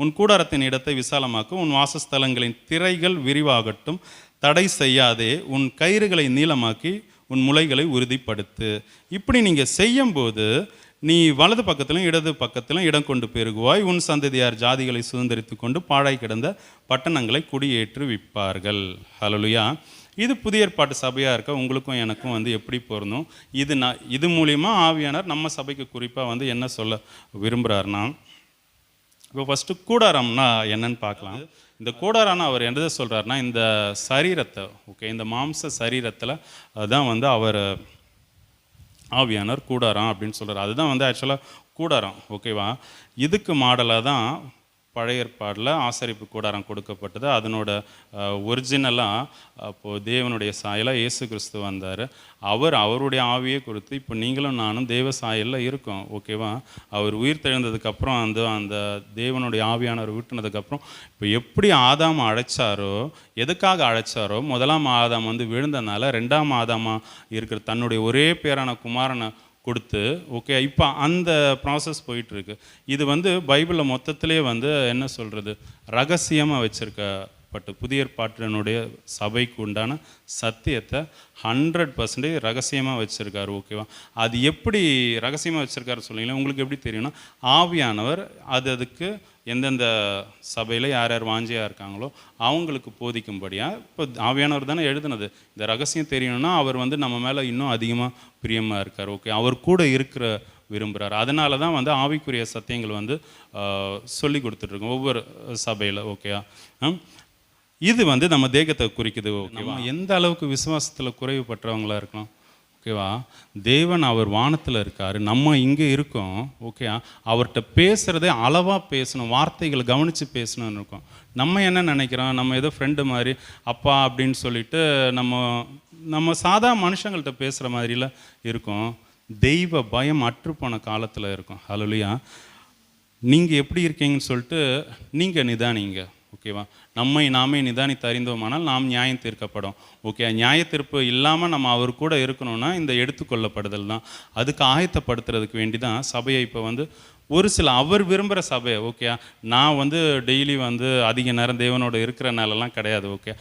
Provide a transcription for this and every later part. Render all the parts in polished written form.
உன் கூடாரத்தின் இடத்தை விசாலமாக்கு, உன் வாசஸ்தலங்களின் திரைகள் விரிவாகட்டும், தடை செய்யாதே, உன் கயிறுகளை நீளமாக்கி உன் முளைகளை உறுதிப்படுத்து. இப்படி நீங்கள் செய்யும்போது நீ வலது பக்கத்திலும் இடது பக்கத்திலும் இடம் கொண்டு பெருகுவாய். உன் சந்ததியார் ஜாதிகளை சுதந்திரித்து கொண்டு பாழாய் கிடந்த பட்டணங்களை குடியேற்று விற்பார்கள். ஹல்லேலூயா. இது புதிய ஏற்பாட்டு சபையாக இருக்க உங்களுக்கும் எனக்கும் எப்படி பொருந்தும்? இது மூலிமா ஆவியானவர் நம்ம சபைக்கு குறிப்பாக என்ன சொல்ல விரும்புகிறாருன்னா, இப்போ ஃபஸ்ட்டு கூடாரம்னா என்னன்னு பார்க்கலாம். இந்த கூடாரான அவர் என்ன சொல்கிறாருன்னா, இந்த சரீரத்தை இந்த மாம்ச சரீரத்தில் அதுதான் அவர் ஆவியானவர் கூடாரம் அப்படின்னு சொல்கிறார். அதுதான் ஆக்சுவலாக கூடாரம். ஓகேவா? இதுக்கு மாடலாக தான் பழைய ஏற்பாடில் ஆசரிப்பு கூடாரம் கொடுக்கப்பட்டது. அதனோட ஒரிஜினலாக அப்போது தேவனுடைய சாயலாக இயேசு கிறிஸ்து வந்தார். அவருடைய ஆவியை கொடுத்து இப்போ நீங்களும் நானும் தேவ சாயலில் இருக்கோம். ஓகேவா? அவர் உயிர் தெழுந்ததுக்கப்புறம் அந்த தேவனுடைய ஆவியானவர் விட்டுனதுக்கப்புறம் இப்போ எப்படி ஆதாம் அழைச்சாரோ, எதுக்காக அழைச்சாரோ, முதலாம் ஆதாம் விழுந்தனால ரெண்டாம் ஆதாமாக இருக்கிற தன்னுடைய ஒரே பேரான குமாரனை கொடுத்து இப்போ அந்த ப்ராசஸ் போயிட்டுருக்கு. இது பைபிளில் மொத்தத்திலே என்ன சொல்கிறது, ரகசியமாக வச்சுருக்கப்பட்ட புதிய ஏற்பாட்டினுடைய சபைக்கு உண்டான சத்தியத்தை 100% ரகசியமாக வச்சுருக்காரு. ஓகேவா? அது எப்படி ரகசியமாக வச்சுருக்காரு சொல்லிங்களேன், உங்களுக்கு எப்படி தெரியும்னா, ஆவியானவர் அதுக்கு எந்தெந்த சபையில் யார் யார் வாஞ்சியாக இருக்காங்களோ அவங்களுக்கு போதிக்கும்படியாக இப்போ ஆவியானவர் தானே எழுதுனது. இந்த ரகசியம் தெரியணும்னா அவர் நம்ம மேலே இன்னும் அதிகமாக பிரியமாக இருக்கார். ஓகே, அவர் கூட இருக்கிற விரும்புகிறார். அதனால தான் ஆவிக்குரிய சத்தியங்கள் சொல்லி கொடுத்துட்ருக்கோம் ஒவ்வொரு சபையில். ஓகேயா? இது நம்ம தேகத்தை குறிக்குது. ஓகேவா? எந்த அளவுக்கு விசுவாசத்தில் குறைவுபற்றவங்களாக இருக்கணும். ஓகேவா? தேவன் அவர் வானத்தில் இருக்கார், நம்ம இங்கே இருக்கோம். ஓகே, அவர்கிட்ட பேசுகிறதே அளவாக பேசணும், வார்த்தைகளை கவனித்து பேசணும்னு இருக்கோம். நம்ம என்ன நினைக்கிறோம், நம்ம ஏதோ ஃப்ரெண்டு மாதிரி அப்பா அப்படின்னு சொல்லிட்டு நம்ம சாதா மனுஷங்கள்கிட்ட பேசுகிற மாதிரிலாம் இருக்கும். தெய்வ பயம் அற்றுப்போன காலத்தில் இருக்கும். ஹல்லேலூயா. நீங்கள் எப்படி இருக்கீங்கன்னு சொல்லிட்டு நீங்கள் நிதானிங்க. ஓகேவா? நம்மை நாமே நிதானித்து அறிந்தோமானால் நாம் நியாயம் தீர்க்கப்படும். ஓகே, நியாய தீர்ப்பு இல்லாமல் நம்ம அவர் கூட இருக்கணும்னா இந்த எடுத்துக்கொள்ளப்படுதல் தான். அதுக்கு ஆயத்தப்படுத்துறதுக்கு வேண்டி தான் சபையை இப்போ ஒரு சில அவர் விரும்புகிற சபை. ஓகே, நான் டெய்லி அதிக நேரம் தேவனோட இருக்கிறனாலலாம் கிடையாது. ஓகே,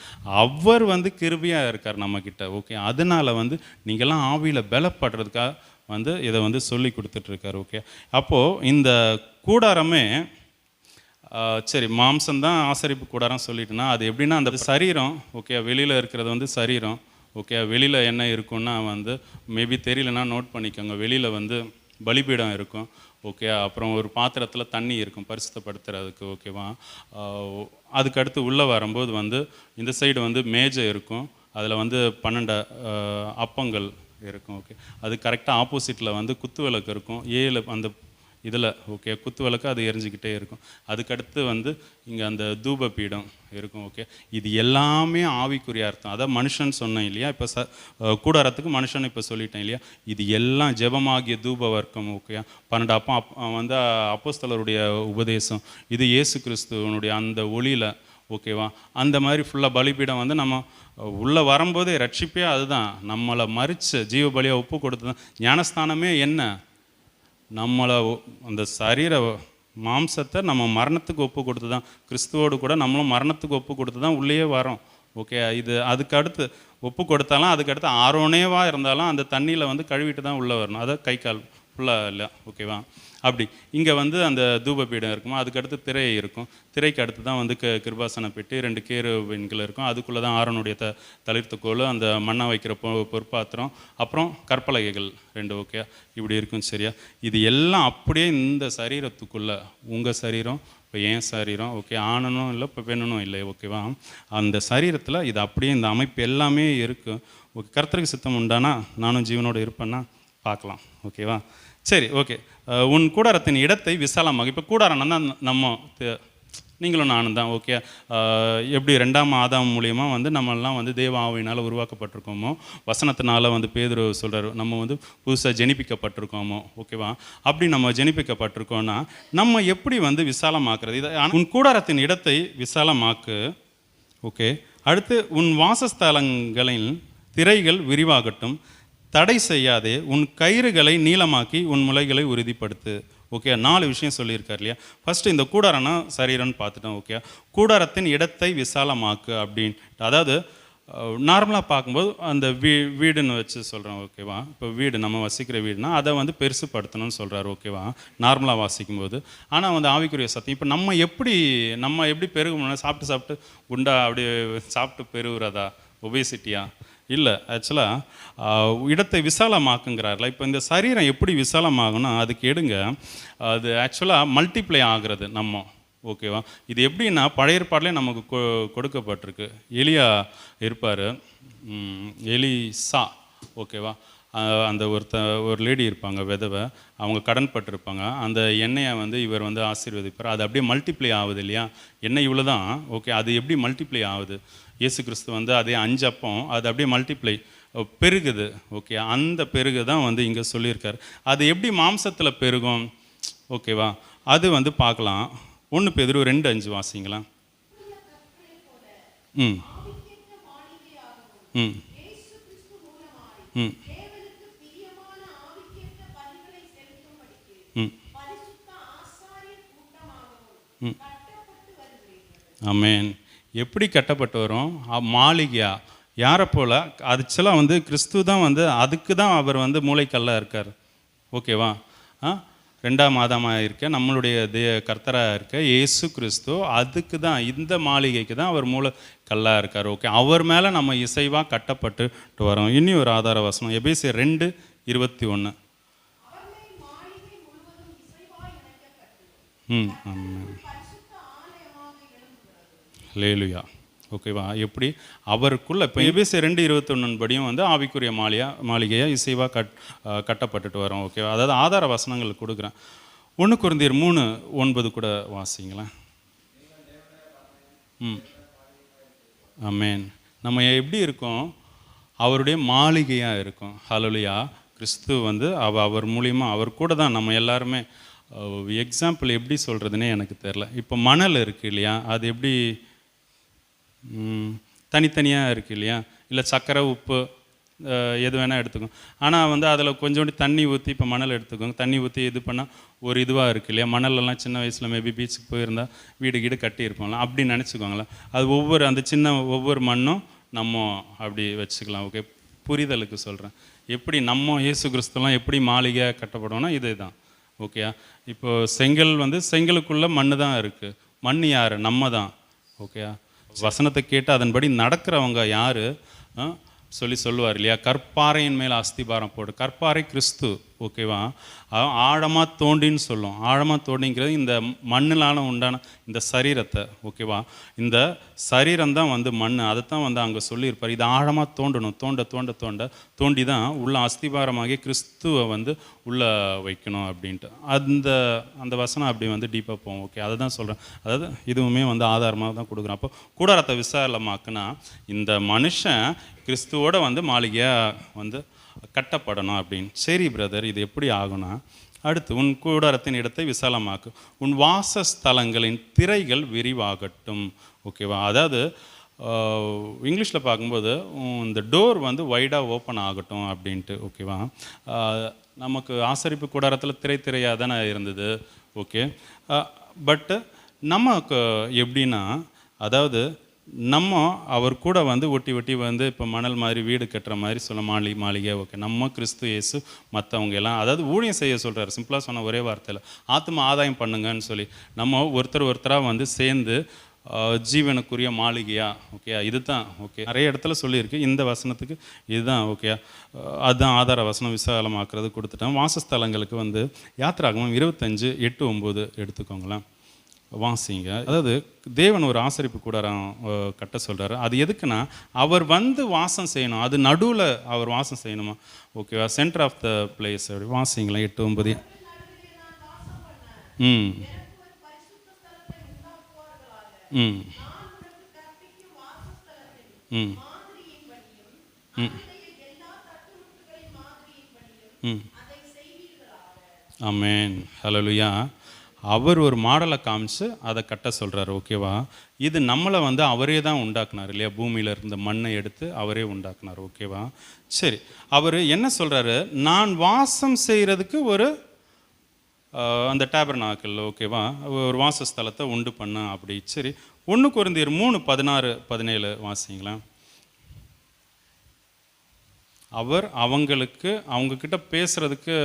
அவர் கிருபையாக இருக்கார் நம்மக்கிட்ட. ஓகே, அதனால் நீங்கள்லாம் ஆவியில் பலப்படுறதுக்காக இதை சொல்லி கொடுத்துட்ருக்கார். ஓகே, அப்போது இந்த கூடாரமே சரி, மாம்சம்தான் ஆசரிப்பு கூடாரம் சொல்லிட்டுனா, அது எப்படின்னா அந்த சரீரம். ஓகே, வெளியில் இருக்கிறது சரீரம். ஓகே, வெளியில் என்ன இருக்குன்னா மேபி தெரியலனா நோட் பண்ணிக்கோங்க. வெளியில் பலிபீடம் இருக்கும். ஓகே, அப்புறம் ஒரு பாத்திரத்தில் தண்ணி இருக்கும் பரிசுத்தப்படுத்துறதுக்கு. ஓகேவா? அதுக்கடுத்து உள்ளே வரும்போது இந்த சைடு மேஜை இருக்கும். அதில் 12 அப்பங்கள் இருக்கும். ஓகே, அது கரெக்டாக ஆப்போசிட்டில் குத்து விளக்கு இருக்கும். 7 அந்த இதில். ஓகே, குத்து விளக்கு அது எரிஞ்சிக்கிட்டே இருக்கும். அதுக்கடுத்து இங்கே அந்த தூப பீடம் இருக்கும். ஓகே, இது எல்லாமே ஆவிக்குரிய அர்த்தம். அதான் மனுஷன் சொன்னேன் இல்லையா, இப்போ கூடாரத்துக்கு மனுஷன் இப்போ சொல்லிட்டேன் இல்லையா. இது எல்லாம் ஜெபமாகிய தூப வர்க்கம். ஓகே, 12 அப்பம் அப்போஸ்தலருடைய உபதேசம். இது இயேசு கிறிஸ்துவனுடைய அந்த ஒளியில். ஓகேவா? அந்த மாதிரி ஃபுல்லாக பலிபீடம் நம்ம உள்ளே வரும்போதே ரட்சிப்பே அதுதான். நம்மளை மறித்து ஜீவ பலியாக ஒப்பு கொடுத்து தான். ஞானஸ்தானமே என்ன, நம்மளை அந்த சரீர மாம்சத்தை நம்ம மரணத்துக்கு ஒப்பு கொடுத்து தான், கிறிஸ்துவோடு கூட நம்மளும் மரணத்துக்கு ஒப்பு கொடுத்து தான் உள்ளே வரோம். ஓகே, இது அதுக்கு அடுத்து ஒப்பு கொடுத்தாலும் அதுக்கடுத்து ஆரோனேவாக இருந்தாலும் அந்த தண்ணியில் கழுவிட்டு தான் உள்ளே வரணும். அதை கை கால் ஃபுல்லாக இல்லை. ஓகேவா? அப்படி இங்கே அந்த தூபபீடம் இருக்குமா, அதுக்கடுத்து திரை இருக்கும். திரைக்கு அடுத்து தான் கிருபாசன பெட்டி, 2 கேரு பெண்கள் இருக்கும். அதுக்குள்ளே தான் ஆரோனுடைய தளிர்த்துக்கோள், அந்த மண்ணை வைக்கிற பொற்பாத்திரம், அப்புறம் கற்பலகைகள் 2. ஓகே, இப்படி இருக்கும். சரியா? இது எல்லாம் அப்படியே இந்த சரீரத்துக்குள்ளே, உங்கள் சரீரம் இப்போ ஏன் சரீரம். ஓகே, ஆணனும் இல்லை இப்போ பெண்ணனும் இல்லை. ஓகேவா? அந்த சரீரத்தில் இது அப்படியே இந்த அமைப்பு எல்லாமே இருக்குது. ஓகே, கர்த்தருக்கு சித்தம் உண்டானா நானும் ஜீவனோடு இருப்பேன்னா பார்க்கலாம். ஓகேவா? சரி, ஓகே. உன் கூடாரத்தின் இடத்தை விசாலமாக. இப்போ கூடாரம்னா நம்ம நீங்களும் நானும் தான். ஓகே, எப்படி 2ஆம் ஆதாம் மூலியமாக நம்மெல்லாம் தேவ ஆவியினால் உருவாக்கப்பட்டிருக்கோமோ, வசனத்தினால பேதுரு சொல்கிறார் நம்ம புதுசாக ஜெனிப்பிக்கப்பட்டிருக்கோமோ. ஓகேவா? அப்படி நம்ம ஜெனிப்பிக்கப்பட்டிருக்கோன்னா நம்ம எப்படி விசாலமாக்குறது? இதை உன் கூடாரத்தின் இடத்தை விசாலமாக்கு. ஓகே, அடுத்து உன் வாசஸ்தலங்களின் திரைகள் விரிவாகட்டும், தடை செய்யாதே, உன் கயிறுகளை நீளமாக்கி உன் முளைகளை உறுதிப்படுத்து. ஓகே 4 விஷயம் சொல்லியிருக்கார் இல்லையா. ஃபஸ்ட்டு இந்த கூடாரம்னா சரீரம்னு பார்த்துட்டோம். ஓகே, கூடாரத்தின் இடத்தை விசாலமாக்கு அப்படின்ட்டு, அதாவது நார்மலாக பார்க்கும்போது அந்த வீடுன்னு வச்சு சொல்கிறோம். ஓகேவா, இப்போ வீடு நம்ம வசிக்கிற வீடுனா அதை வந்து பெருசுப்படுத்தணும்னு சொல்கிறாரு. ஓகேவா, நார்மலாக வாசிக்கும்போது. ஆனால் வந்து ஆவிக்குரிய சத்தியம் இப்போ நம்ம எப்படி பெருகணும்னா சாப்பிட்டு சாப்பிட்டு குண்டா அப்படியே சாப்பிட்டு பெருகிறதா, ஒபேசிட்டியா? இல்லை, ஆக்சுவலாக இடத்தை விசாலமாக்குங்கிறார்ல. இப்போ இந்த சரீரம் எப்படி விசாலமாகும்னா அதுக்கு எடுங்க, அது ஆக்சுவலாக மல்டிப்ளை ஆகிறது நம்ம. ஓகேவா, இது எப்படின்னா பழைய ஏற்பாட்டிலே நமக்கு கொடுக்கப்பட்டிருக்கு. எலியா இருப்பார், எலிசா. ஓகேவா, அந்த ஒரு லேடி இருப்பாங்க விதவை, அவங்க கடன் பட்டிருப்பாங்க. அந்த எண்ணெயை வந்து இவர் வந்து ஆசீர்வதிப்பார். அது அப்படியே மல்டிப்ளை ஆகுது இல்லையா. எண்ணெய் இவ்வளோ தான். ஓகே, அது எப்படி மல்டிப்ளை ஆகுது? இயேசு கிறிஸ்து வந்து அதே 5 அப்பம் அது அப்படியே மல்டிப்ளை பெருகுது. ஓகே, அந்த பெருகு தான் வந்து இங்கே சொல்லியிருக்காரு. அது எப்படி மாம்சத்தில் பெருகும்? ஓகேவா, அது வந்து பார்க்கலாம். 1 பேதுரு 2:5 வாசிங்களா. ம் ம் ம் ம் ம் ஆமென். எப்படி கட்டப்பட்டு வரும்? மாளிகையா? யாரை போல்? அதுச்செல்லாம் வந்து கிறிஸ்து தான் வந்து அதுக்கு தான் அவர் வந்து மூளைக்கல்லாக இருக்கார். ஓகேவா, 2ஆம் ஆதாமாக இருக்க நம்மளுடைய கர்த்தராக இருக்க இயேசு கிறிஸ்து, அதுக்கு தான், இந்த மாளிகைக்கு தான் அவர் மூளைக்கல்லாக இருக்கார். ஓகே, அவர் மேலே நம்ம இசைவாக கட்டப்பட்டு வரோம். இனி ஒரு ஆதார வசனம் எபேசியர் 2:21. ஹல்லேலூயா. ஓகேவா, எப்படி அவருக்குள்ள இப்போ எபேசியர் 2:21 படியும் வந்து ஆவிக்குரிய மாளிகையாக இசைவாக கட்டப்பட்டுட்டு வரோம். ஓகேவா, அதாவது ஆதார வசனங்கள் கொடுக்குறேன். 1 கொரிந்தியர் 3:9 கூட வாசிங்களேன். ஆமென். நம்ம எப்படி இருக்கோம்? அவருடைய மாளிகையாக இருக்கும். ஹல்லேலூயா. கிறிஸ்து வந்து அவர் மூலியமாக அவர் கூட தான் நம்ம எல்லாருமே. எக்ஸாம்பிள் எப்படி சொல்கிறதுனே எனக்கு தெரில. இப்போ மணல் இருக்குது இல்லையா, அது எப்படி தனித்தனியாக இருக்குது இல்லையா, இல்லை சர்க்கரை உப்பு எது வேணால் எடுத்துக்கோங்க. ஆனால் வந்து அதில் கொஞ்சோண்டு தண்ணி ஊற்றி, இப்போ மணல் எடுத்துக்கோங்க, தண்ணி ஊற்றி இது பண்ணால் ஒரு இதுவாக இருக்குது இல்லையா. மணலெல்லாம் சின்ன வயசில் மேபி பீச்சுக்கு போயிருந்தால் வீடு கட்டியிருப்போம்ல, அப்படி நினச்சிக்கோங்களேன். அது அந்த ஒவ்வொரு மண்ணும் நம்ம அப்படி வச்சுக்கலாம். ஓகே, புரிதலுக்கு சொல்கிறேன். எப்படி நம்ம இயேசு கிறிஸ்துலாம் எப்படி மாளிகையாக கட்டப்படுவோம்னா இதே தான். ஓகே, இப்போது செங்கலுக்குள்ளே மண் தான் இருக்குது. மண் யார்? நம்ம தான். ஓகே, வசனத்தை கேட்டு அதன்படி நடக்கிறவங்க யார் சொல்லுவார் இல்லையா. கற்பாறையின் மேலே அஸ்திபாரம் போடு. கற்பாறை கிறிஸ்து. ஓகேவா, ஆழமாக தோண்டின்னு சொல்லும். ஆழமாக தோண்டிங்கிறது இந்த மண்ணிலான உண்டான இந்த சரீரத்தை. ஓகேவா, இந்த சரீரம் தான் வந்து மண். அதை தான் வந்து அங்கே சொல்லியிருப்பார். இதை ஆழமாக தோண்டணும். தோண்டி தான் உள்ள அஸ்திபாரமாகி கிறிஸ்துவை வந்து உள்ளே வைக்கணும் அப்படின்ட்டு. அந்த வசனம் அப்படி வந்து டீப்பாக போகும். ஓகே, அதை தான் சொல்கிறேன். அதாவது இதுவுமே வந்து ஆதாரமாக தான் கொடுக்குறேன். அப்போ கூடாரத்தை விசாலமாக்குனா இந்த மனுஷன் கிறிஸ்துவோட வந்து மாளிகையாக வந்து கட்டப்படணும் அப்படின்னு. சரி பிரதர், இது எப்படி ஆகும்னா, அடுத்து உன் கூடாரத்தின் இடத்தை விசாலமாக்கு, உன் வாசஸ்தலங்களின் திரைகள் விரிவாகட்டும். ஓகேவா, அதாவது இங்கிலீஷில் பார்க்கும்போது இந்த டோர் வந்து வைடாக ஓப்பன் ஆகட்டும் அப்படின்ட்டு. ஓகேவா, நமக்கு ஆசரிப்பு கூடாரத்தில் திரையாக தானே இருந்தது. ஓகே, பட்டு நமக்கு எப்படின்னா, அதாவது நம்ம அவர் கூட வந்து ஒட்டி வந்து இப்போ மணல் மாதிரி வீடு கட்டுற மாதிரி சொல்ல மாளிகை. ஓகே, நம்ம கிறிஸ்து இயேசு மற்றவங்க எல்லாம், அதாவது ஊழியம் செய்ய சொல்கிறார். சிம்பிளாக சொன்ன ஒரே வார்த்தையில் ஆத்ம ஆதாயம் பண்ணுங்கன்னு சொல்லி நம்ம ஒருத்தராக வந்து சேர்ந்து ஜீவனுக்குரிய மாளிகையா. ஓகே, இதுதான். ஓகே, நிறைய இடத்துல சொல்லியிருக்கு. இந்த வசனத்துக்கு இதுதான். ஓகே, அதுதான் ஆதார வசனம். விசாலமாக்குறது கொடுத்துட்டேன். வாசஸ்தலங்களுக்கு வந்து யாத்திராகமம் 25:8-9 எடுத்துக்கோங்களேன், வாசிங்க. அதாவது தேவன் ஒரு ஆசரிப்பு கூடாரம் கட்ட சொல்கிறாரு. அது எதுக்குன்னா அவர் வந்து வாசம் செய்யணும். அது நடுவில் அவர் வாசம் செய்யணுமா. ஓகேவா, சென்டர் ஆஃப் த பிளேஸ். அப்படி வாசிங்களா 8-9. ம் ம் ம் ம் ம் ஆமென். ஹல்லேலூயா. அவர் ஒரு மாடலை காமிச்சு அதை கட்ட சொல்கிறார். ஓகேவா, இது நம்மளை வந்து அவரே தான் உண்டாக்குனார் இல்லையா. பூமியில் இருந்த மண்ணை எடுத்து அவரே உண்டாக்குனார். ஓகேவா, சரி. அவர் என்ன சொல்கிறாரு? நான் வாசம் செய்கிறதுக்கு ஒரு அந்த டேபர்நாக்கிள் ஓகேவா ஒரு வாசஸ்தலத்தை உண்டு பண்ண அப்படி. சரி, 1 கொரிந்தியர் 3:16-17 வாசிங்களேன். அவர் அவங்களுக்கு அவங்கக்கிட்ட பேசுகிறதுக்கு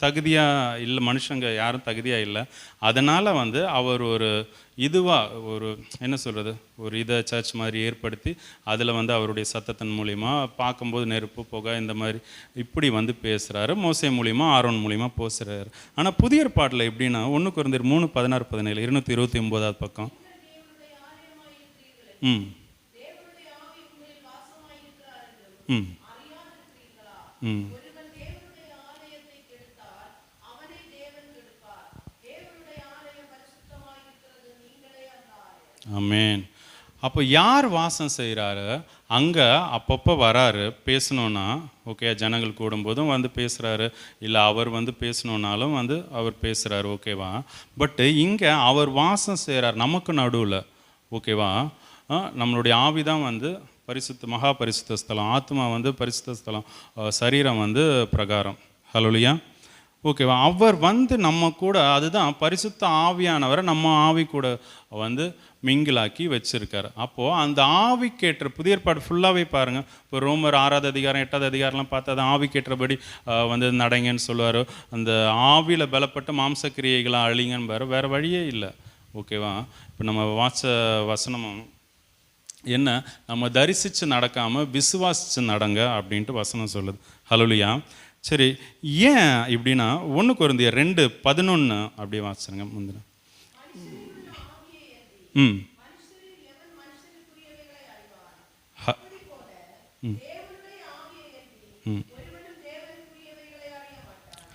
தகுதியாக இல்லை, மனுஷங்க யாரும் தகுதியாக இல்லை. அதனால் வந்து அவர் ஒரு இதுவாக ஒரு என்ன சொல்கிறது, ஒரு இதை சர்ச் மாதிரி ஏற்படுத்தி அதில் வந்து அவருடைய சத்தத்தின் மூலிமா பார்க்கும்போது நெருப்பு புகை இந்த மாதிரி இப்படி வந்து பேசுகிறாரு. மோசே மூலிமா ஆரோன் மூலிமா பேசுகிறாரு. ஆனால் புதிய ஏற்பாட்டில் எப்படின்னா 1 கொரிந்தியர் 3:16-17 229 பக்கம். ம் ம் ம் ஆமென். அப்போ யார் வாசம் செய்கிறாரு அங்கே அப்பப்போ வராரு பேசணுன்னா, ஓகே, ஜனங்கள் கூடும்போதும் வந்து பேசுகிறாரு, இல்லை அவர் வந்து பேசணுன்னாலும் வந்து அவர் பேசுகிறாரு, ஓகேவா. பட்டு இங்கே அவர் வாசம் செய்கிறார் நமக்கு நடுவில், ஓகேவா. நம்மளுடைய ஆவி தான் வந்து பரிசுத்த மகா பரிசுத்த ஸ்தலம், ஆத்மா வந்து பரிசுத்த ஸ்தலம், சரீரம் வந்து பிரகாரம். ஹல்லேலூயா, ஓகேவா. அவர் வந்து நம்ம கூட, அதுதான் பரிசுத்த ஆவியானவரை நம்ம ஆவி கூட வந்து மிங்கிலாக்கி வச்சுருக்கார். அப்போது அந்த ஆவிக்கேற்ற புதிய ஏற்பாடு ஃபுல்லாகவே பாருங்கள். இப்போ ரோமர் 6வது அதிகாரம் 8வது அதிகாரம்லாம் பார்த்தா அது ஆவிக்கேற்றபடி வந்து நடங்கன்னு சொல்லுவார். அந்த ஆவியில் பலப்பட்ட மாம்சக்கிரியைகளை அழிங்கன்னு வேறு வழியே இல்லை, ஓகேவா. இப்போ நம்ம வசனமும் என்ன, நம்ம தரிசித்து நடக்காமல் விசுவாசித்து நடங்க அப்படின்ட்டு வசனம் சொல்லுது. ஹல்லேலூயா. சரி, ஏன் இப்படின்னா 1 கொரிந்தியர் 2:11 அப்படியே வாசிச்சுருங்க முந்தின. ம் ம்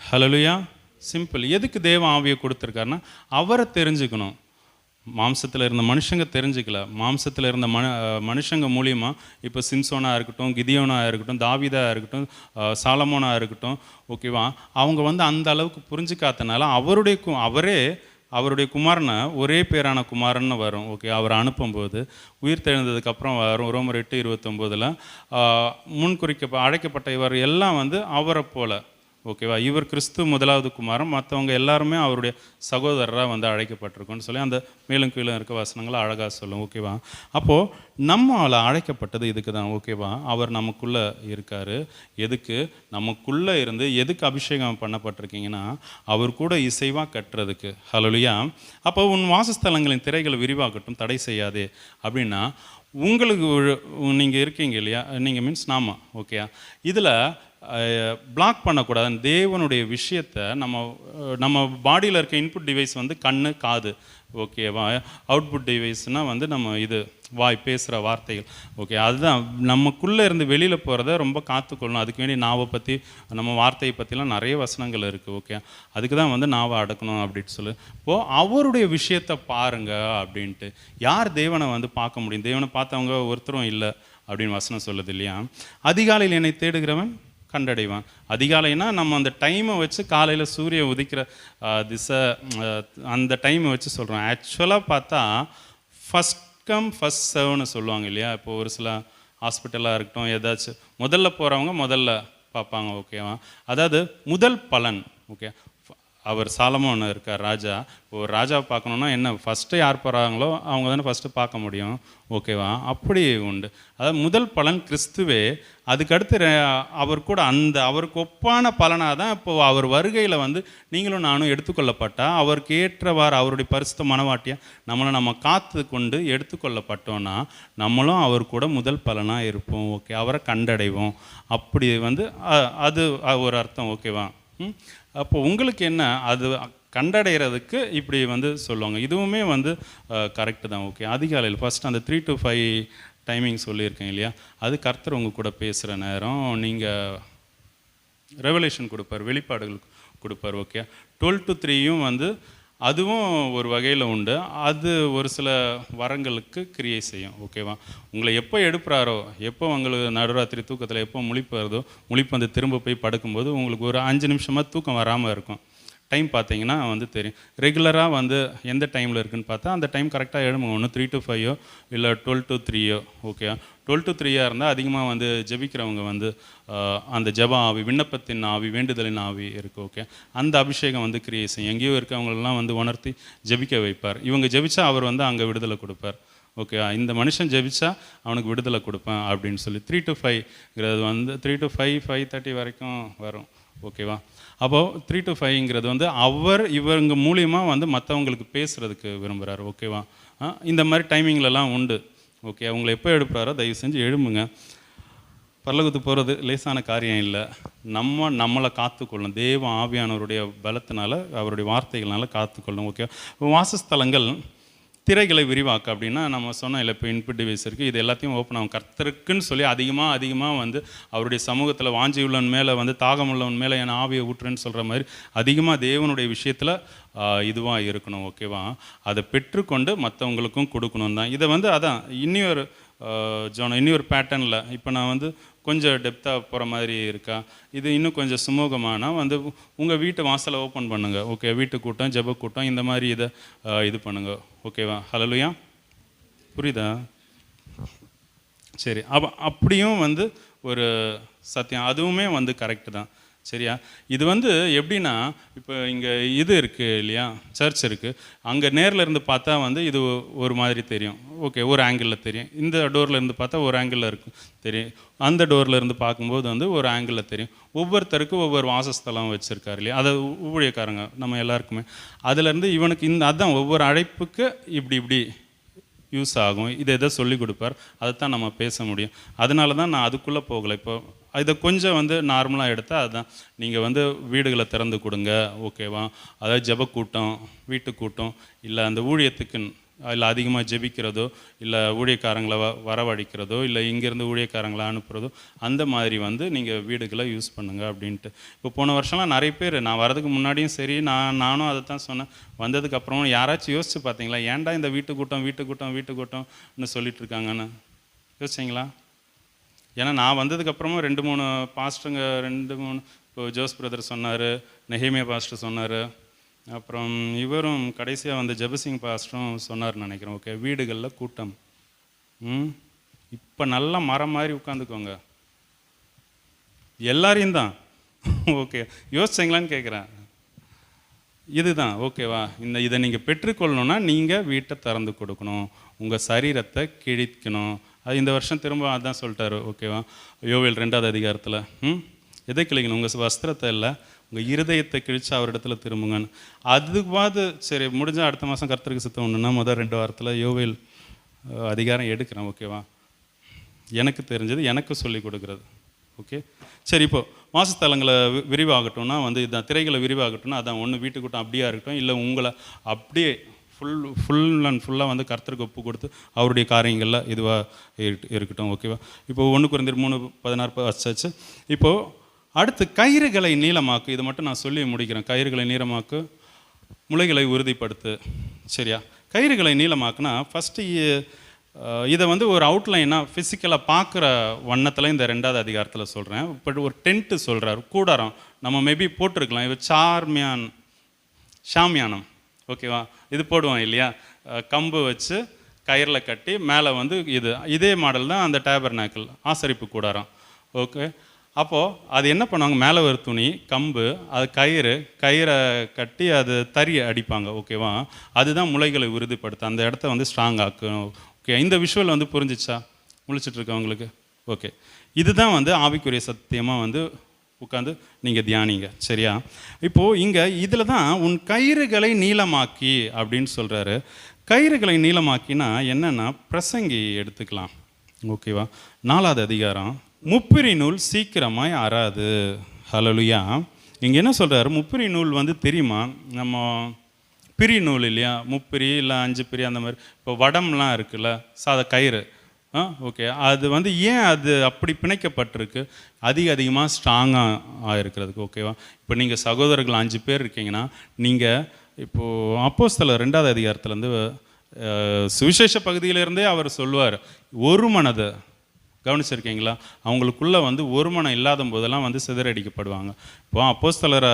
ஹல்லேலூயா. சிம்பிள். எதுக்கு தேவ ஆவியை கொடுத்துருக்காருன்னா அவரை தெரிஞ்சுக்கணும். மாம்சத்தில் இருந்த மனுஷங்க தெரிஞ்சுக்கல, மாம்சத்தில் இருந்த மனுஷங்க மூலியமாக இப்போ சிம்சோனாக இருக்கட்டும், கிதியோனாக இருக்கட்டும், தாவீதாக இருக்கட்டும், சாலமோனாக இருக்கட்டும், ஓகேவா, அவங்க வந்து அந்த அளவுக்கு புரிஞ்சுக்காதனால அவருடைய குமாரனை ஒரே பேரான குமாரன்னு வரும், ஓகே. அவர் அனுப்பும்போது உயிர் தெழுந்ததுக்கப்புறம் வரும். ரோமர் 8:29 அழைக்கப்பட்ட இவர் எல்லாம் வந்து அவரை போல, ஓகேவா. இவர் கிறிஸ்து முதலாவது குமாரன், மற்றவங்க எல்லாருமே அவருடைய சகோதரராக வந்து அழைக்கப்பட்டிருக்கோன்னு சொல்லி அந்த மேலும் கீழும் இருக்க வசனங்களை அழகாக சொல்லும், ஓகேவா. அப்போது நம்மளை அழைக்கப்பட்டது இதுக்கு தான், ஓகேவா. அவர் நமக்குள்ளே இருக்கார். எதுக்கு நமக்குள்ளே இருந்து எதுக்கு அபிஷேகம் பண்ணப்பட்டிருக்கீங்கன்னா அவர் கூட இசைவாக கட்டுறதுக்கு. ஹல்லேலூயா. அப்போ உன் வாசஸ்தலங்களின் திரைகளை விரிவாகட்டும், தடை செய்யாதே அப்படின்னா உங்களுக்கு நீங்கள் இருக்கீங்க இல்லையா, நீங்கள் மீன்ஸ் நாம, ஓகே. இதில் பிளாக் பண்ணக்கூடாது தேவனுடைய விஷயத்தை. நம்ம பாடியில் இருக்க இன்புட் டிவைஸ் வந்து கண்ணு காது, ஓகேவா. அவுட்புட் டிவைஸ்னால் வந்து நம்ம இது வாய், பேசுகிற வார்த்தைகள், ஓகே. அதுதான் நமக்குள்ளே இருந்து வெளியில் போகிறத ரொம்ப காத்துக்கொள்ளணும். அதுக்கு வேண்டி நாவை பற்றி, நம்ம வார்த்தையை பற்றிலாம் நிறைய வசனங்கள் இருக்குது, ஓகே. அதுக்கு தான் வந்து நாவை அடக்கணும் அப்படின்னு சொல்லு. இப்போது அவருடைய விஷயத்தை பாருங்க அப்படின்ட்டு. யார் தேவனை வந்து பார்க்க முடியும்? தேவனை பார்த்தவங்க ஒருத்தரும் இல்லை அப்படின்னு வசனம் சொல்லுது இல்லையா. அதிகாலையில் என்னை தேடுகிறவன் கண்டடைவான். அதிகாலைனா நம்ம அந்த டைமை வச்சு காலையில் சூரியன் உதிக்கிற திசை அந்த டைமை வச்சு சொல்கிறோம். ஆக்சுவலாக பார்த்தா ஃபஸ்ட் கம் ஃபஸ்ட் சர்வ்னு சொல்லுவாங்க இல்லையா. இப்போ ஒரு சில ஹாஸ்பிட்டலாக இருக்கட்டும், ஏதாச்சும் முதல்ல போகிறவங்க முதல்ல பார்ப்பாங்க, ஓகேவா. அதாவது முதல் பலன், ஓகே. அவர் சாலமோன் இருக்கார் ராஜா. ஒரு ராஜாவை பார்க்கணுன்னா என்ன, ஃபஸ்ட்டு யார் போகிறாங்களோ அவங்க தானே ஃபஸ்ட்டு பார்க்க முடியும், ஓகேவா. அப்படி உண்டு. அதாவது முதல் பலன் கிறிஸ்துவே. அதுக்கடுத்து அவர் கூட அந்த அவருக்கு ஒப்பான பலனாக தான் இப்போது அவர் வருகையில் வந்து நீங்களும் நானும் எடுத்துக்கொள்ளப்பட்டால் அவருக்கு ஏற்றவாறு அவருடைய பரிசுத்த மனவாட்டியாக நம்ம காத்து கொண்டு எடுத்துக்கொள்ளப்பட்டோன்னா நம்மளும் அவர் கூட முதல் பலனாக இருப்போம், ஓகே. அவரை கண்டடைவோம். அப்படி வந்து அது ஒரு அர்த்தம், ஓகேவா. அப்போ உங்களுக்கு என்ன, அது கண்டடைகிறதுக்கு இப்படி வந்து சொல்லுவாங்க. இதுவுமே வந்து கரெக்டு தான், ஓகே. அதிகாலையில் ஃபஸ்ட்டு அந்த 3 to 5 டைமிங் சொல்லியிருக்கேன் இல்லையா. அது கர்த்தர் உங்கள் கூட பேசுகிற நேரம். நீங்கள் ரெவலேஷன் கொடுப்பார், வெளிப்பாடுகள் கொடுப்பார், ஓகே. 12 to 3 வந்து அதுவும் ஒரு வகையில் உண்டு. அது ஒரு சில வரங்களுக்கு கிரியை செய்யும், ஓகேவா. உங்களை எப்போ எடுப்புறாரோ, எப்போ உங்களுக்கு நடுராத்திரி தூக்கத்தில் எப்போ முழிப்பு வருதோ, முழிப்பு வந்து திரும்ப போய் படுக்கும்போது உங்களுக்கு ஒரு 5 நிமிஷமாக தூக்கம் வராமல் இருக்கும். டைம் பார்த்தீங்கன்னா வந்து தெரியும். ரெகுலராக வந்து எந்த டைமில் இருக்குதுன்னு பார்த்தா அந்த டைம் கரெக்டாக எழுமுங்க. ஒன்று 3 to 5 இல்லை 12 to 3 ஓகே. 12 to 3 இருந்தால் அதிகமாக வந்து ஜெபிக்கிறவங்க வந்து அந்த ஜெப ஆவி, விண்ணப்பத்தின் ஆவி, வேண்டுதலின் ஆவி இருக்குது. ஓகே, அந்த அபிஷேகம் வந்து கிரியை செய்யும். எங்கேயோ இருக்கவங்களெல்லாம் வந்து உணர்த்தி ஜெபிக்க வைப்பார். இவங்க ஜெபிச்சா அவர் வந்து அங்கே விடுதலை கொடுப்பார். ஓகே, இந்த மனுஷன் ஜெபிச்சா அவனுக்கு விடுதலை கொடுப்பேன் அப்படின்னு சொல்லி 3 to 5ங்கிறது வந்து 3 to 5, 5:30 வரைக்கும் வரும். ஓகேவா? அப்போது 3 to 5ங்கிறது வந்து இவங்க மூலியமாக வந்து மற்றவங்களுக்கு பேசுகிறதுக்கு விரும்புகிறார். ஓகேவா? இந்த மாதிரி டைமிங்லலாம் உண்டு. ஓகே, அவங்கள எப்போ எழுப்புறாரோ தயவு செஞ்சு எழும்புங்க. பரலோகத்துக்கு போகிறது லேசான காரியம் இல்லை. நம்மளை காத்துக்கொள்ளணும். தேவ ஆவியானவருடைய பலத்தினால, அவருடைய வார்த்தைகளால் காத்துக்கொள்ளணும். ஓகே, வாசஸ்தலங்கள் திரைகளை விரிவாக்க அப்படின்னா நம்ம சொன்னோம் இல்லை, இப்போ இன்புட் டிவைஸ் இருக்குது, இது எல்லாத்தையும் ஓப்பன் ஆகும். கர்த்தருக்குன்னு சொல்லி அதிகமாக வந்து அவருடைய சமூகத்தில் வாஞ்சி உள்ளவன் மேலே வந்து தாகம் உள்ளவன் மேலே என் ஆவியை ஊற்றுன்னு சொல்கிற மாதிரி அதிகமாக தேவனுடைய விஷயத்தில் இதுவாக இருக்கணும். ஓகேவா? அதை பெற்றுக்கொண்டு மற்றவங்களுக்கும் கொடுக்கணும் தான். இதை வந்து அதான் இன்னொரு பேட்டர்னில் இப்போ நான் வந்து கொஞ்சம் டெப்த்தாக போகிற மாதிரி இருக்கா, இது இன்னும் கொஞ்சம் சுமூகமானா வந்து உங்கள் வீட்டு வாசலை ஓப்பன் பண்ணுங்கள். ஓகே, வீட்டு கூட்டம், ஜெப கூட்டம், இந்த மாதிரி இதை இது பண்ணுங்கள். ஓகேவா? ஹல்லேலூயா. புரியுதா? சரி, அப்படியும் வந்து ஒரு சத்தியம், அதுவுமே வந்து கரெக்டு தான். சரியா? இது வந்து எப்படின்னா, இப்போ இங்கே இது இருக்குது இல்லையா, சர்ச் இருக்குது, அங்கே நேரில் இருந்து பார்த்தா வந்து இது ஒரு மாதிரி தெரியும். ஓகே, ஒரு ஆங்கிளில் தெரியும். இந்த டோரில் இருந்து பார்த்தா ஒரு ஆங்கிளில் இருக்கும் தெரியும். அந்த டோரில் இருந்து பார்க்கும்போது வந்து ஒரு ஆங்கிளில் தெரியும். ஒவ்வொருத்தருக்கும் ஒவ்வொரு வாசஸ்தலம் வச்சுருக்காரு இல்லையா, அதை ஊழியக்காரங்க நம்ம எல்லாருக்குமே. அதுலேருந்து இவனுக்கு அதுதான் ஒவ்வொரு அழைப்புக்கு இப்படி யூஸ் ஆகும். இதை எதை சொல்லிக் கொடுப்பார், அதைத்தான் நம்ம பேச முடியும். அதனால தான் நான் அதுக்குள்ளே போகலை. இப்போ இதை கொஞ்சம் வந்து நார்மலாக எடுத்தால் அதுதான், நீங்கள் வந்து வீடுகளை திறந்து கொடுங்க. ஓகேவா? அதாவது ஜெப கூட்டம், வீட்டு கூட்டம், இல்லை அந்த ஊழியத்துக்கு இல்லை அதிகமாக ஜெபிக்கிறதோ, இல்லை ஊழியக்காரங்களை வரவழைக்கிறதோ, இல்லை இங்கேருந்து ஊழியக்காரங்களை அனுப்புகிறதோ, அந்த மாதிரி வந்து நீங்கள் வீடுகளை யூஸ் பண்ணுங்கள் அப்படின்ட்டு. இப்போ போன வருஷம்லாம் நிறைய பேர், நான் வரதுக்கு முன்னாடியும் சரி, நானும் அதை தான் சொன்னேன். வந்ததுக்கப்புறமும் யாராச்சும் யோசிச்சு பார்த்தீங்களா, ஏன்டா இந்த வீட்டு கூட்டம்னு சொல்லிட்டு இருக்காங்கன்னு யோசிச்சிங்களா? ஏன்னா நான் வந்ததுக்கப்புறமும் 2-3 பாஸ்டருங்க, 2-3 இப்போ ஜோஸ் பிரதர் சொன்னார், நெஹேமியா பாஸ்டர் சொன்னார், அப்புறம் இவரும் கடைசியாக வந்து ஜெபசிங் பாஸ்டரும் சொன்னார்னு நினைக்கிறேன். ஓகே, வீடுகளில் கூட்டம். இப்போ நல்லா மரம் மாதிரி உட்காந்துக்கோங்க எல்லாரையும் தான். ஓகே, யோசிச்சிங்களான்னு கேட்குறேன். இதுதான். ஓகேவா? இதை நீங்கள் பெற்றுக்கொள்ளணுன்னா நீங்கள் வீட்டை திறந்து கொடுக்கணும், உங்கள் சரீரத்தை கிழிக்கணும். அது இந்த வருஷம் திரும்ப அதான் சொல்லிட்டாரு. ஓகேவா? யோவேல் 2வது அதிகாரத்தில் எதை கிழிக்கணும்? உங்கள் வஸ்திரத்தை இல்லை, உங்கள் இருதயத்தை கிழிச்சு அவரிடத்துல திரும்புங்கன்னு. அதுவாது சரி, முடிஞ்சால் அடுத்த மாதம் கர்த்தருக்கு சித்தம் ஒன்றுன்னா முதல் 2 வாரத்தில் யோவேல் அதிகாரம் எடுக்கிறேன். ஓகேவா? எனக்கு தெரிஞ்சது எனக்கு சொல்லி கொடுக்குறது. ஓகே, சரி. இப்போது வாசஸ்தலங்களை விரிவாகட்டும்னா வந்து இதுதான், திரைகளை விரிவாகட்டும்னா அதான், ஒன்று வீட்டுக்கூட்டம் அப்படியே இருக்கட்டும், இல்லை உங்களை அப்படியே ஃபுல் அண்ட் ஃபுல்லாக வந்து கர்த்தருக்கு ஒப்பு கொடுத்து அவருடைய காரியங்களில் இதுவாக இருக்கட்டும். ஓகேவா? இப்போது 1 Corinthians 3:16 வச்சாச்சு. இப்போது அடுத்து கயிறுகளை நீளமாக்கு. இதை மட்டும் நான் சொல்லி முடிக்கிறேன். கயிறுகளை நீளமாக்கு, முளைகளை உறுதிப்படுத்து. சரியா? கயிறுகளை நீளமாக்குனா ஃபஸ்ட்டு இதை வந்து ஒரு அவுட்லைனாக ஃபிசிக்கலாக பார்க்குற வண்ணத்தில் இந்த 2வது அதிகாரத்தில் சொல்கிறேன். இப்போ ஒரு டென்ட்டு சொல்கிறார், கூடாரம். நம்ம மேபி போட்டிருக்கலாம், இது ஷாமியானம். ஓகேவா? இது போடுவோம் இல்லையா, கம்பு வச்சு கயிறில் கட்டி மேலே வந்து இதே மாடல் தான் அந்த டேபர்நாக்கிள், ஆசரிப்பு கூடாரம். ஓகே, அப்போது அது என்ன பண்ணுவாங்க, மேலே ஒரு துணி, கம்பு, அது கயிறை கட்டி அது தறி அடிப்பாங்க. ஓகேவா? அதுதான் முளைகளை உறுதிப்படுத்த, அந்த இடத்த வந்து ஸ்ட்ராங் ஆக்கும். ஓகே, இந்த விஷுவல் வந்து புரிஞ்சிச்சா முழிச்சிட்ருக்கவங்களுக்கு? ஓகே, இதுதான் வந்து ஆவிக்குரிய சத்தியமாக வந்து உட்காந்து நீங்கள் தியானிங்க. சரியா? இப்போது இங்கே இதில் தான் உன் கயிறுகளை நீளமாக்கி அப்படின்னு சொல்கிறாரு. கயிறுகளை நீளமாக்கினா என்னென்னா, பிரசங்கி எடுத்துக்கலாம். ஓகேவா? 4வது அதிகாரம், முப்பிரி நூல் சீக்கிரமாய் அறாது. ஹல்லேலூயா. இங்கே என்ன சொல்கிறாரு, முப்பிரி நூல் வந்து தெரியுமா, நம்ம பிரி நூல் இல்லையா, முப்பிரி இல்லை 5 பிரி அந்த மாதிரி. இப்போ வடம்லாம் இருக்குல்ல, கயிறு. ஓகே, அது வந்து ஏன் அது அப்படி பிணைக்கப்பட்டிருக்கு, அதிகமாக ஸ்ட்ராங்காக இருக்கிறதுக்கு. ஓகேவா? இப்போ நீங்கள் சகோதரர்கள் 5 பேர் இருக்கீங்கன்னா, நீங்கள் இப்போது அப்போஸ்தலர் 2வது அதிகாரத்துலேருந்து சுவிசேஷ பகுதியிலேருந்தே அவர் சொல்லுவார், ஒரு மனதை கவனிச்சிருக்கீங்களா? அவங்களுக்குள்ளே வந்து ஒரு மனம் இல்லாத போதெல்லாம் வந்து சிதறடிக்கப்படுவாங்க. இப்போ அப்போஸ்தலர்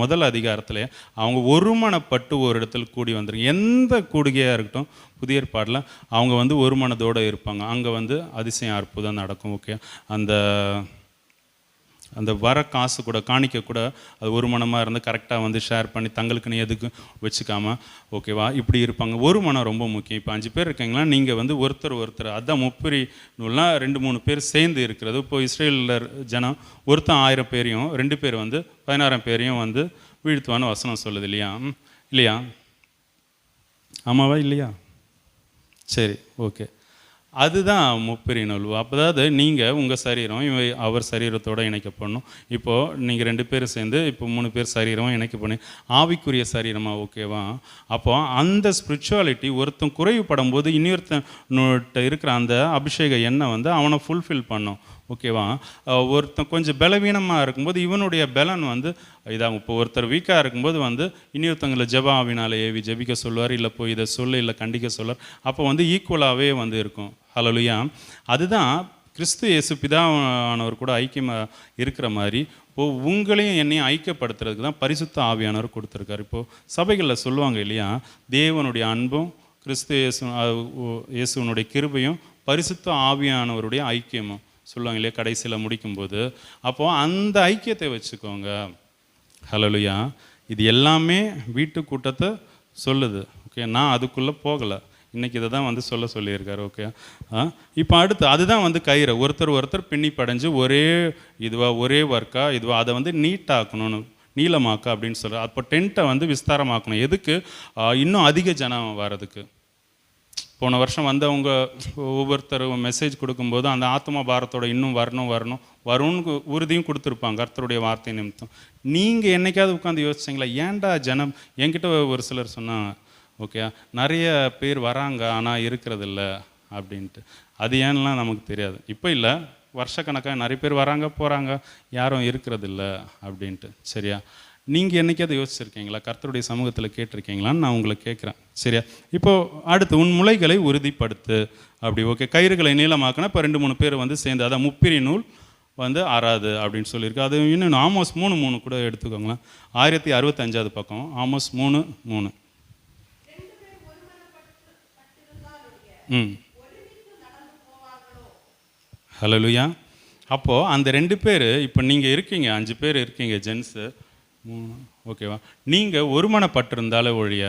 முதல் அதிகாரத்திலே அவங்க ஒருமனப்பட்டு ஒரு இடத்துல கூடி வந்துருக்கு. எந்த கூடுகையாக இருக்கட்டும் புதிய ஏற்பாடில் அவங்க வந்து ஒரு மனதோடு இருப்பாங்க. அங்கே வந்து அதிசயம் அற்புதம் நடக்கும். ஓகே, அந்த அந்த வர காசு கூட காணிக்க கூட அது ஒரு மனமாக இருந்து கரெக்டாக வந்து ஷேர் பண்ணி தங்களுக்குன்னு எதுக்கும் வச்சுக்காமல் ஓகேவா இப்படி இருப்பாங்க. ஒரு மனம் ரொம்ப முக்கியம். இப்போ 5 பேர் இருக்கீங்களா, நீங்கள் வந்து ஒருத்தர் அதான் முப்பரி நூல்னால் 2-3 பேர் சேர்ந்து இருக்கிறது. இப்போ இஸ்ரேலர் ஜனம் ஒருத்தன் 1000 பேரையும் 2 பேர் வந்து 16 பேரையும் வந்து வீழ்த்துவான்னு வசனம் சொல்லுது இல்லையா? இல்லையா? ஆமாவா இல்லையா? சரி, ஓகே. அதுதான் முப்பிரி நூல். அதாவது நீங்கள் உங்கள் சரீரம் அவர் சரீரத்தோடு இணைக்கப்படணும். இப்போது நீங்கள் 2 பேரும் சேர்ந்து இப்போ 3 பேர் சரீரம் இணைக்கப்படணும். ஆவிக்குரிய சரீரமாக ஓகேவா? அப்போ அந்த ஸ்பிரிச்சுவாலிட்டி ஒருத்தன் குறைவுபடும் போது இன்னொருத்தன்கிட்ட இருக்கிற அந்த அபிஷேக எண்ணெய் வந்து அவனை ஃபுல்ஃபில் பண்ணும். ஓகேவா? ஒருத்தன் கொஞ்சம் பலவீனமாக இருக்கும்போது இவனுடைய பலன் வந்து இதாகும். இப்போ ஒருத்தர் வீக்காக இருக்கும்போது வந்து இன்னொருத்தங்களை ஜெப ஆவினாலே ஏவி ஜெபிக்க சொல்லுவார், இல்லை போய் இதை சொல்ல இல்லை கண்டிக்க சொல்லுவார். அப்போ வந்து ஈக்குவலாகவே வந்து இருக்கும். ஹல்லேலூயா. அதுதான் கிறிஸ்து இயேசு பிதாவானவர் கூட ஐக்கியமாக இருக்கிற மாதிரி இப்போது உங்களையும் என்னையும் ஐக்கியப்படுத்துறதுக்கு தான் பரிசுத்த ஆவியானவர் கொடுத்துருக்காரு. இப்போது சபைகளில் சொல்லுவாங்க இல்லையா, தேவனுடைய அன்பும் கிறிஸ்து இயேசுவனுடைய கிருபையும் பரிசுத்த ஆவியானவருடைய ஐக்கியமும் சொல்லுவாங்க இல்லையா கடைசியில் முடிக்கும்போது. அப்போது அந்த ஐக்கியத்தை வச்சுக்கோங்க. ஹல்லேலூயா. இது எல்லாமே வீட்டு கூட்டத்தை சொல்லுது. ஓகே, நான் அதுக்குள்ளே போகலை. இன்றைக்கி இதை தான் வந்து சொல்லியிருக்காரு. ஓகே, இப்போ அடுத்து அதுதான் வந்து கயிறை ஒருத்தர் பின்னி படைஞ்சு ஒரே ஒரே ஒர்க்காக அதை வந்து நீட்டாக்கணும்னு நீளமாக்க அப்படின்னு சொல்கிறார். அப்போ டென்ட்டை வந்து விஸ்தாரமாக்கணும். எதுக்கு? இன்னும் அதிக ஜனம் வர்றதுக்கு. போன வருஷம் வந்தவங்க ஒவ்வொருத்தரும் மெசேஜ் கொடுக்கும்போது அந்த ஆத்மா பாரத்தோட இன்னும் வரும்னு உறுதியும் கொடுத்துருப்பாங்க கர்த்தருடைய வார்த்தை நிமித்தம். நீங்கள் என்னைக்காவது உட்காந்து யோசிச்சிங்களா, ஏன்டா ஜனம் என்கிட்ட ஒரு சிலர் சொன்னாங்க, ஓகே நிறைய பேர் வராங்க ஆனால் இருக்கிறதில்ல அப்படின்ட்டு. அது ஏன்லாம் நமக்கு தெரியாது. இப்போ இல்லை, வருஷக்கணக்காக நிறைய பேர் வராங்க போகிறாங்க, யாரும் இருக்கிறதில்ல அப்படின்ட்டு. சரியா? நீங்கள் என்றைக்காவது யோசிச்சிருக்கீங்களா? கர்த்தருடைய சமூகத்தில் கேட்டிருக்கீங்களான்னு நான் உங்களை கேட்குறேன். சரியா? இப்போது அடுத்து உன் முளைகளை உறுதிப்படுத்து அப்படி. ஓகே, கயிறுகளை நீளமாக்கினா இப்போ 2-3 பேர் வந்து சேர்ந்து அதான் முப்பிரி நூல் வந்து ஆறாது அப்படின்னு சொல்லியிருக்கு. அது இன்னும் ஆமோஸ் 3:3 கூட எடுத்துக்கோங்களேன். 1065 பக்கம் ஆமோஸ் 3:3. ஹல்லேலூயா. அப்போது அந்த 2 பேர் இப்போ நீங்கள் இருக்கீங்க, 5 பேர் இருக்கீங்க ஜென்ஸு. ஓகேவா? நீங்கள் ஒருமனப்பட்டிருந்தாலே ஒழிய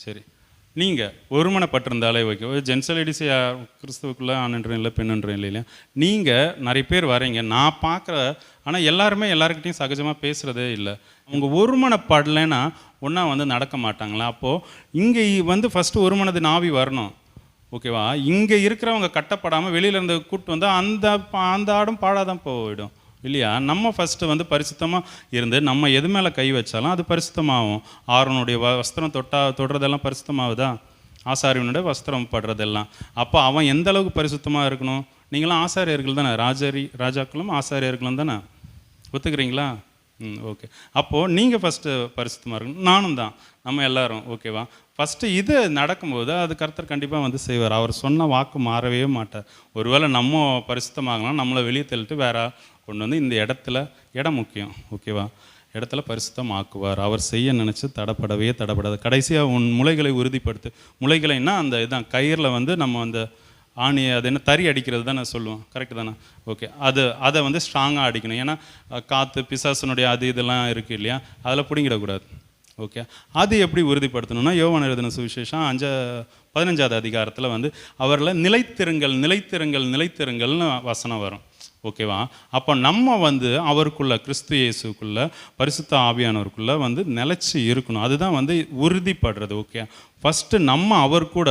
சரி, நீங்கள் ஒருமனப்பட்டிருந்தாலே ஓகேவா? ஜென்ஸ் லேடிஸ் கிறிஸ்துவுக்குள்ளே ஆணுன்றும் இல்லை பெண்ணுன்றும் இல்லை இல்லையா? நீங்கள் நிறைய பேர் வரீங்க, நான் பார்க்குற. ஆனால் எல்லாருமே எல்லாருக்கிட்டையும் சகஜமாக பேசுகிறதே இல்லை. அவங்க ஒருமனப்படலைன்னா ஒன்றா வந்து நடக்க மாட்டாங்களா? அப்போது இங்கே வந்து ஃபஸ்ட்டு ஒருமனது நாவி வரணும். ஓகேவா? இங்கே இருக்கிறவங்க கட்டப்படாமல் வெளியில் இருந்து கூப்பிட்டு வந்தால் அந்த ஆடும் பாழாதான் போயிடும் இல்லையா? நம்ம ஃபஸ்ட்டு வந்து பரிசுத்தமாக இருந்து நம்ம எது மேலே கை வச்சாலும் அது பரிசுத்தமாகும். ஆரோனுடைய வஸ்திரம் தொடுறதெல்லாம் பரிசுத்தமாகுதா? ஆசாரியனுடைய வஸ்திரம் படுறதெல்லாம். அப்போ அவன் எந்த அளவுக்கு பரிசுத்தமாக இருக்கணும்? நீங்களாம் ஆசாரியர்கள் தானே, ராஜாக்களும் ஆசாரியர்களும் தானே, ஒத்துக்கிறீங்களா? ஓகே. அப்போது நீங்கள் ஃபஸ்ட்டு பரிசுத்தமாக இருக்கணும், நானும் தான், நம்ம எல்லோரும். ஓகேவா? ஃபஸ்ட்டு இது நடக்கும்போது அது கர்த்தர் கண்டிப்பாக வந்து செய்வார். அவர் சொன்ன வாக்கு மாறவே மாட்டார். ஒருவேளை நம்ம பரிசுத்தமாகலாம், நம்மளை வெளியே தள்ளிட்டு வேற கொண்டு வந்து இந்த இடம் முக்கியம். ஓகேவா? இடத்துல பரிசுத்தமாக்குவார். அவர் செய்ய நினச்சி தடப்படாது. கடைசியாக உன் முளைகளை உறுதிப்படுத்து. முளைகளைன்னா அந்த இதான் கயிறில் வந்து நம்ம அந்த ஆணி அது என்ன தறி அடிக்கிறது தான் நான் சொல்லுவோம். கரெக்டு தானே? ஓகே, அதை வந்து ஸ்ட்ராங்காக அடிக்கணும். ஏன்னா காற்று பிசாசனுடைய இதெல்லாம் இருக்குது இல்லையா, அதில் பிடிங்கிடக்கூடாது. ஓகே, அது எப்படி உறுதிப்படுத்தணும்னா யோவான் எழுதின சுவிசேஷம் 15வது அதிகாரத்தில் வந்து அவரில் நிலைத்திருங்கள்னு வசனம் வரும். ஓகேவா? அப்போ நம்ம வந்து அவருக்குள்ள கிறிஸ்து இயேசுக்குள்ளே பரிசுத்த ஆவியானவருக்குள்ளே வந்து நிலச்சி இருக்கணும். அதுதான் வந்து உறுதிப்படுறது. ஓகே, ஃபஸ்ட்டு நம்ம அவர் கூட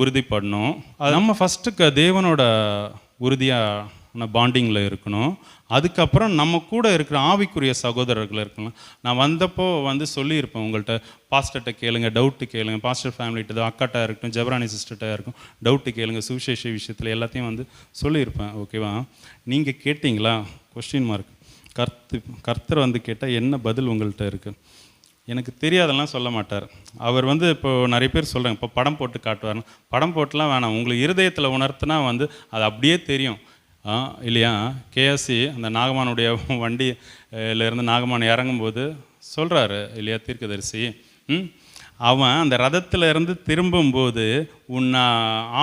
உறுதிப்படணும். அது நம்ம ஃபஸ்ட்டு தேவனோட உறுதியான பாண்டிங்கில் இருக்கணும். அதுக்கப்புறம் நம்ம கூட இருக்கிற ஆவிக்குரிய சகோதரர்கள் இருக்கலாம். நான் வந்தப்போ வந்து சொல்லியிருப்பேன் உங்கள்கிட்ட, பாஸ்டர்கிட்ட கேளுங்க, டவுட்டு கேளுங்க, பாஸ்டர் ஃபேமிலிகிட்ட அக்காட்டா இருக்கட்டும், ஜெபராணி சிஸ்டர்கிட்ட இருக்கும், டவுட்டு கேளுங்க, சுவிசேஷ விஷயத்தில் எல்லாத்தையும் வந்து சொல்லியிருப்பேன். ஓகேவா? நீங்கள் கேட்டிங்களா? Question mark. கர்த்தர் வந்து கேட்டால் என்ன பதில் உங்கள்கிட்ட இருக்குது? எனக்கு தெரியாதெல்லாம் சொல்ல மாட்டார். அவர் வந்து இப்போ நிறைய பேர் சொல்கிறாங்க, இப்போ படம் போட்டு காட்டுவார்னு. படம் போட்டுலாம் வேணாம், உங்களுக்கு இருதயத்தில் உணர்த்தினா வந்து அது அப்படியே தெரியும். இல்லையா? கேஎஸ்சி அந்த நாகமானுடைய வண்டியிலேருந்து நாகமான் இறங்கும்போது சொல்கிறாரு இல்லையா தீர்க்கதரிசி, அவன் அந்த ரதத்தில் இருந்து திரும்பும்போது உன்னை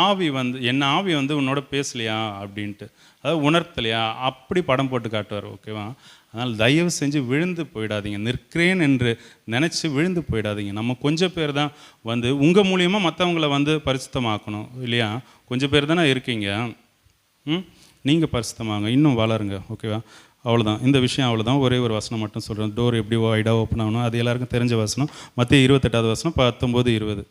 ஆவி வந்து என்ன ஆவி வந்து உன்னோட பேசலையா அப்படின்ட்டு, அதாவது உணர்த்தலையா, அப்படி படம் போட்டு காட்டுவார். ஓகேவா? அதனால் தயவு செஞ்சு விழுந்து போயிடாதீங்க, நிற்கிறேன் என்று நினச்சி விழுந்து போயிடாதீங்க. நம்ம கொஞ்சம் பேர் தான் வந்து உங்கள் மூலியமாக மற்றவங்கள வந்து பரிசுத்தமாக்கணும் இல்லையா? கொஞ்சம் பேர் தானே இருக்கீங்க. நீங்கள் பரிசுத்தமாங்க, இன்னும் வளருங்க. ஓகேவா? அவ்வளோதான், இந்த விஷயம் அவ்வளோதான். ஒரே ஒரு வசனம் மட்டும் சொல்கிறேன். டோர் எப்படி வைடாக ஓப்பன் ஆகணும், அது எல்லாருக்கும் தெரிஞ்ச வசனம். மத்திய 28வது வசனம் 19-20.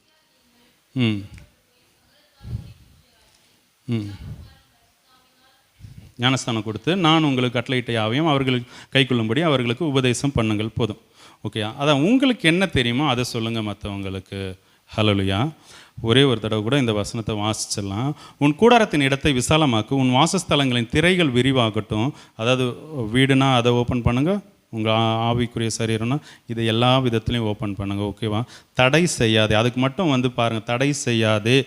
ஞானஸ்தானம் கொடுத்து நான் உங்களுக்கு கட்டளையிட்ட யாவையும் அவர்களுக்கு கை கொள்ளும்படி அவர்களுக்கு உபதேசம் பண்ணுங்கள். போதும். ஓகே, அதான் உங்களுக்கு என்ன தெரியுமோ அதை சொல்லுங்கள் மற்றவங்களுக்கு. ஹல்லேலூயா. ஒரே ஒரு தடவை கூட இந்த வசனத்தை வாசிச்சிடலாம். உன் கூடாரத்தின் இடத்தை விசாலமாக்கு, உன் வாசஸ்தலங்களின் திரைகள் விரிவாகட்டும். அதாவது வீடுனா அதை ஓப்பன் பண்ணுங்கள், உங்கள் ஆவிக்குரிய சரீரம்னா இதை எல்லா விதத்துலையும் ஓப்பன் பண்ணுங்கள். ஓகேவா? தடை செய்யாதே, அதுக்கு மட்டும் வந்து பாருங்கள், தடை செய்யாதே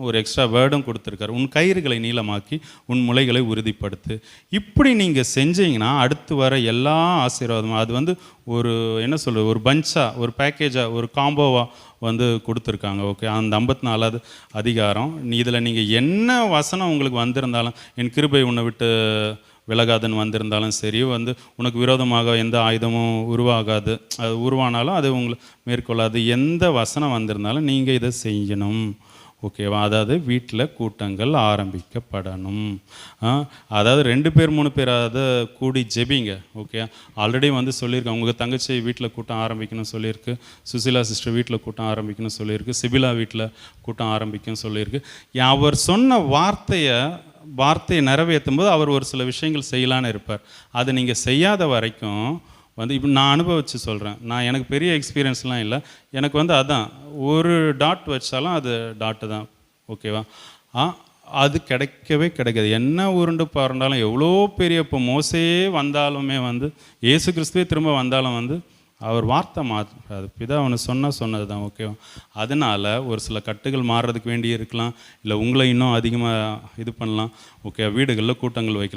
ஒரு எக்ஸ்ட்ரா வேர்டும் கொடுத்துருக்காரு. உன் கயிறுகளை நீளமாக்கி உன் முளைகளை உறுதிப்படுத்து. இப்படி நீங்கள் செஞ்சீங்கன்னா அடுத்து வர எல்லா ஆசீர்வாதமும் அது வந்து ஒரு என்ன சொல்கிறது, ஒரு பஞ்சாக, ஒரு பேக்கேஜாக, ஒரு காம்போவாக வந்து கொடுத்துருக்காங்க. ஓகே, அந்த 54வது அதிகாரம். இதில் நீங்கள் என்ன வசனம் உங்களுக்கு வந்திருந்தாலும், என் கிருபை உன்னை விட்டு விலகாதுன்னு வந்திருந்தாலும் சரி, வந்து உனக்கு விரோதமாக எந்த ஆயுதமும் உருவாகாது, அது உருவானாலும் அது உங்களை மேற்கொள்ளாது, எந்த வசனம் வந்திருந்தாலும் நீங்கள் இதை செய்யணும். ஓகேவா? அதாவது வீட்டில் கூட்டங்கள் ஆரம்பிக்கப்படணும். அதாவது 2 பேர் 3 பேராவது கூடி ஜெபிங்க. ஓகே, ஆல்ரெடி வந்து சொல்லியிருக்கேன், உங்கள் தங்கச்சி வீட்டில் கூட்டம் ஆரம்பிக்கணும்னு சொல்லியிருக்கு, சுசிலா சிஸ்டர் வீட்டில் கூட்டம் ஆரம்பிக்கணும்னு சொல்லியிருக்கு, சிபிலா வீட்டில் கூட்டம் ஆரம்பிக்கணும்னு சொல்லியிருக்கு. அவர் சொன்ன வார்த்தையை நிறைவேற்றும் போது அவர் ஒரு சில விஷயங்கள் செய்யலான்னு இருப்பார். அதை நீங்கள் செய்யாத வரைக்கும் வந்து இப்போ நான் அனுபவித்து சொல்கிறேன், நான் எனக்கு பெரிய எக்ஸ்பீரியன்ஸ்லாம் இல்லை, எனக்கு வந்து அதான் ஒரு டாட் வச்சாலும் அது டாட்டு தான். ஓகேவா? அது கிடைக்காது. என்ன உருண்டு பாருண்டாலும் எவ்வளோ பெரிய இப்போ மோசையே வந்தாலுமே வந்து இயேசு கிறிஸ்துவே திரும்ப வந்தாலும் வந்து அவர் வார்த்தை மாற்றாது. பிதா அவனு சொன்னது தான். ஓகேவா? அதனால் ஒரு சில கட்டுகள் மாறுறதுக்கு வேண்டி இருக்கலாம், இல்லை உங்களை இன்னும் அதிகமாக இது பண்ணலாம். ஓகே, வீடுகளில் கூட்டங்கள் வைக்கலாம்.